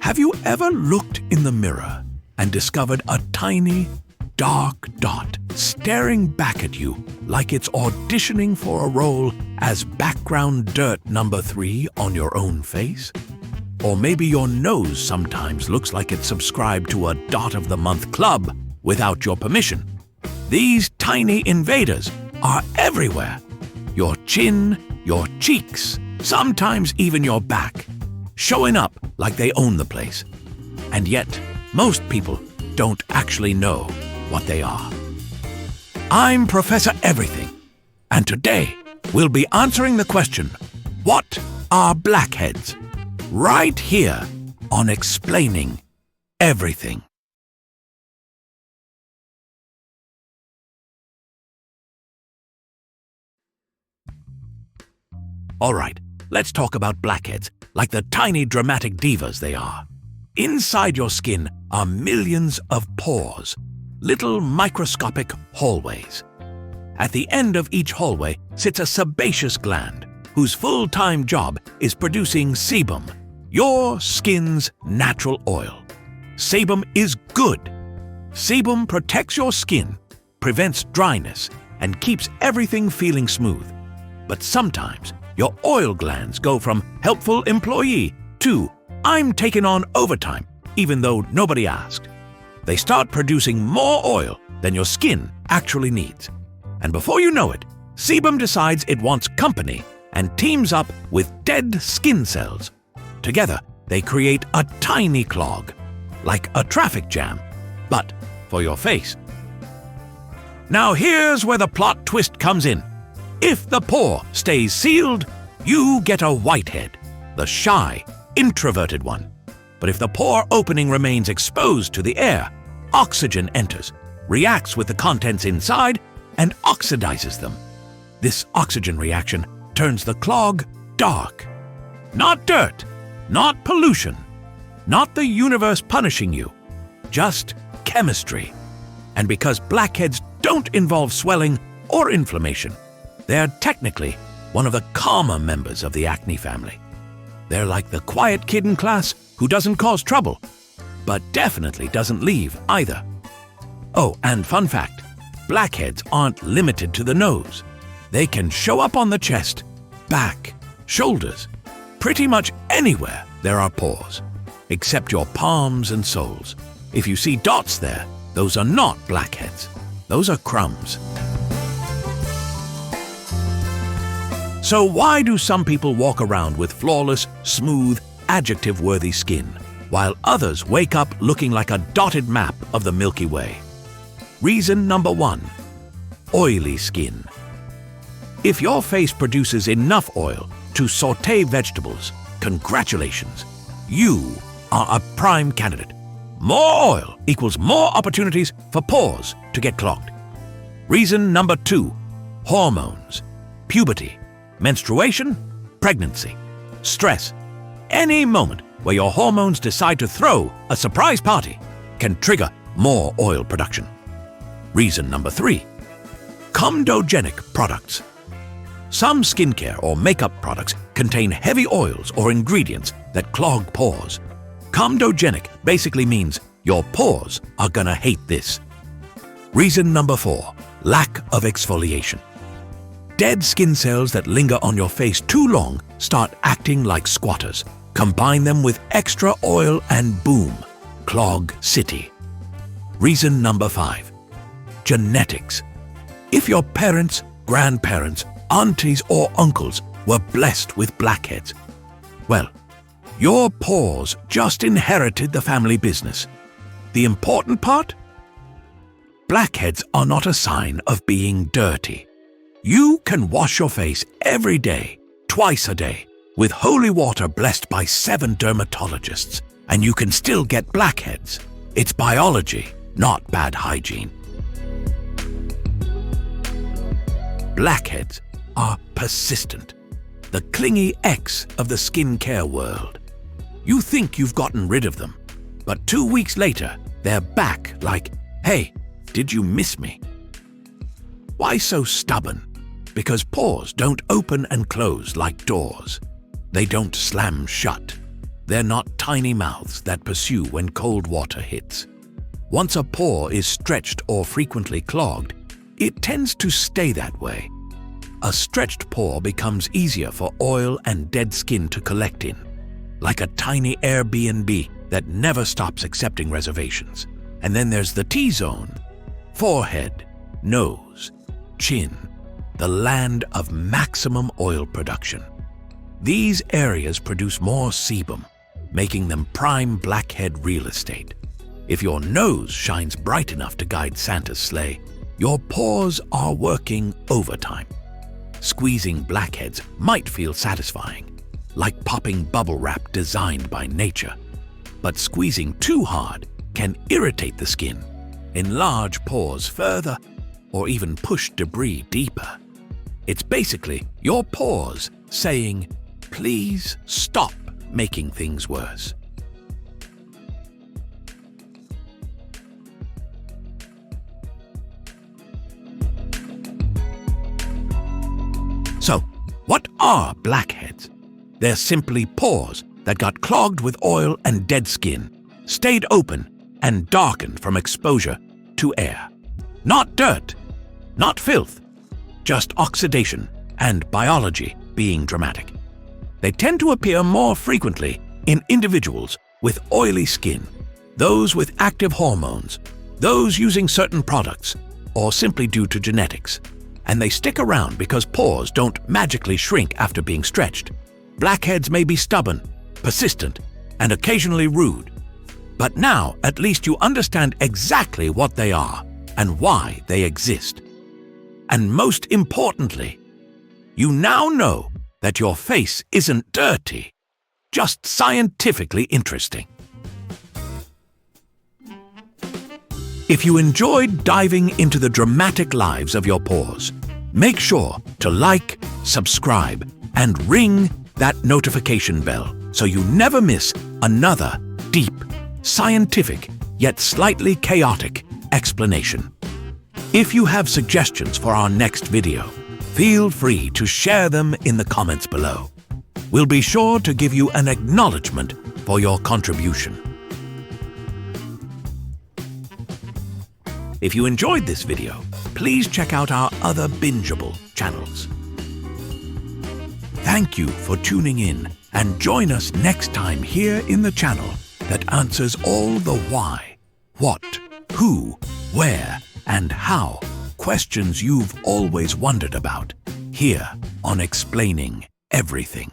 Have you ever looked in the mirror and discovered a tiny, dark dot staring back at you like it's auditioning for a role as background dirt number 3 on your own face? Or maybe your nose sometimes looks like it's subscribed to a Dot of the Month club without your permission. These tiny invaders are everywhere. Your chin, your cheeks, sometimes even your back, showing up like they own the place. And yet, most people don't actually know what they are. I'm Professor Everything, and today we'll be answering the question, what are blackheads? Right here on Explaining Everything. All right, let's talk about blackheads, like the tiny dramatic divas they are. Inside your skin are millions of pores, little microscopic hallways. At the end of each hallway sits a sebaceous gland, whose full-time job is producing sebum, your skin's natural oil. Sebum is good. Sebum protects your skin, prevents dryness, and keeps everything feeling smooth. But sometimes your oil glands go from helpful employee to I'm taking on overtime, even though nobody asked. They start producing more oil than your skin actually needs. And before you know it, sebum decides it wants company and teams up with dead skin cells. Together, they create a tiny clog, like a traffic jam, but for your face. Now here's where the plot twist comes in. If the pore stays sealed, you get a whitehead, the shy, introverted one. But if the pore opening remains exposed to the air, oxygen enters, reacts with the contents inside, and oxidizes them. This oxygen reaction turns the clog dark. Not dirt, not pollution, not the universe punishing you, just chemistry. And because blackheads don't involve swelling or inflammation, they're technically one of the calmer members of the acne family. They're like the quiet kid in class who doesn't cause trouble, but definitely doesn't leave either. Oh, and fun fact, blackheads aren't limited to the nose. They can show up on the chest, back, shoulders, pretty much anywhere there are pores, except your palms and soles. If you see dots there, those are not blackheads. Those are crumbs. So why do some people walk around with flawless, smooth, adjective-worthy skin, while others wake up looking like a dotted map of the Milky Way? Reason number 1, oily skin. If your face produces enough oil to sauté vegetables, congratulations, you are a prime candidate. More oil equals more opportunities for pores to get clogged. Reason number 2, hormones, puberty, menstruation, pregnancy, stress. Any moment where your hormones decide to throw a surprise party can trigger more oil production. Reason number 3, comedogenic products. Some skincare or makeup products contain heavy oils or ingredients that clog pores. Comedogenic basically means your pores are gonna hate this. Reason number 4, lack of exfoliation. Dead skin cells that linger on your face too long start acting like squatters. Combine them with extra oil and boom, clog city. Reason number 5, genetics. If your parents, grandparents, aunties or uncles were blessed with blackheads, well, your pores just inherited the family business. The important part? Blackheads are not a sign of being dirty. You can wash your face every day, twice a day, with holy water blessed by 7 dermatologists, and you can still get blackheads. It's biology, not bad hygiene. Blackheads are persistent, the clingy ex of the skincare world. You think you've gotten rid of them, but 2 weeks later, they're back like, hey, did you miss me? Why so stubborn? Because pores don't open and close like doors. They don't slam shut. They're not tiny mouths that pursue when cold water hits. Once a pore is stretched or frequently clogged, it tends to stay that way. A stretched pore becomes easier for oil and dead skin to collect in, like a tiny Airbnb that never stops accepting reservations. And then there's the T-zone: forehead, nose, chin, the land of maximum oil production. These areas produce more sebum, making them prime blackhead real estate. If your nose shines bright enough to guide Santa's sleigh, your pores are working overtime. Squeezing blackheads might feel satisfying, like popping bubble wrap designed by nature. But squeezing too hard can irritate the skin, enlarge pores further, or even push debris deeper. It's basically your pores saying, "Please stop making things worse." So, what are blackheads? They're simply pores that got clogged with oil and dead skin, stayed open, and darkened from exposure to air. Not dirt, not filth, just oxidation and biology being dramatic. They tend to appear more frequently in individuals with oily skin, those with active hormones, those using certain products, or simply due to genetics. And they stick around because pores don't magically shrink after being stretched. Blackheads may be stubborn, persistent, and occasionally rude. But now, at least you understand exactly what they are and why they exist. And most importantly, you now know that your face isn't dirty, just scientifically interesting. If you enjoyed diving into the dramatic lives of your pores, make sure to like, subscribe, and ring that notification bell so you never miss another deep, scientific, yet slightly chaotic explanation. If you have suggestions for our next video, feel free to share them in the comments below. We'll be sure to give you an acknowledgement for your contribution. If you enjoyed this video, please check out our other bingeable channels. Thank you for tuning in, and join us next time here in the channel that answers all the why, what, who, where, and how questions you've always wondered about, here on Explaining Everything.